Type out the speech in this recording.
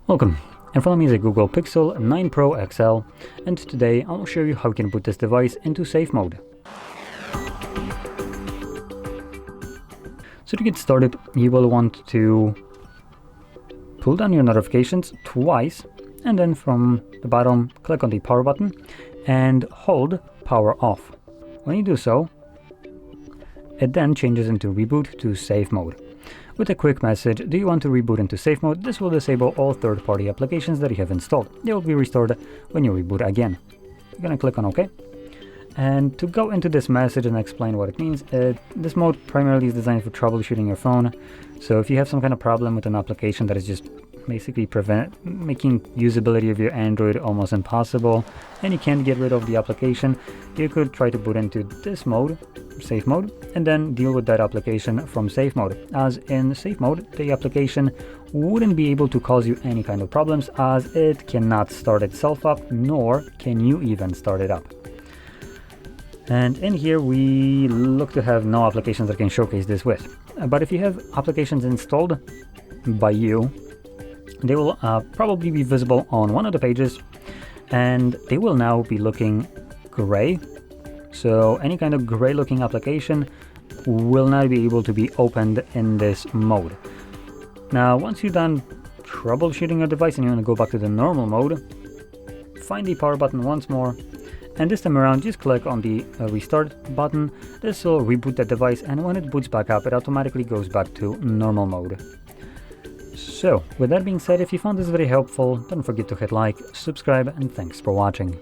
Welcome, in front of me is a Google Pixel 9 Pro XL, and today I'll show you how you can put this device into safe mode. So to get started, you will want to pull down your notifications twice, and then from the bottom click on the power button and hold power off. When you do so, it then changes into reboot to safe mode. With a quick message, do you want to reboot into safe mode? This will disable all third-party applications that you have installed. They will be restored when you reboot again. You're gonna click on OK. And to go into this message and explain what it means, this mode primarily is designed for troubleshooting your phone. So if you have some kind of problem with an application that is just basically making usability of your Android almost impossible, and you can't get rid of the application, you could try to boot into this mode, safe mode, and then deal with that application from safe mode. As in safe mode, the application wouldn't be able to cause you any kind of problems, as it cannot start itself up, nor can you even start it up. And in here we look to have no applications that can showcase this with. But if you have applications installed by you, they will probably be visible on one of the pages, and they will now be looking gray. So any kind of gray looking application will now be able to be opened in this mode. Now once you're done troubleshooting your device and you want to go back to the normal mode, find the power button once more, and this time around just click on the restart button. This will reboot the device, and when it boots back up, it automatically goes back to normal mode. So with that being said, if you found this very helpful, don't forget to hit like, subscribe, and thanks for watching.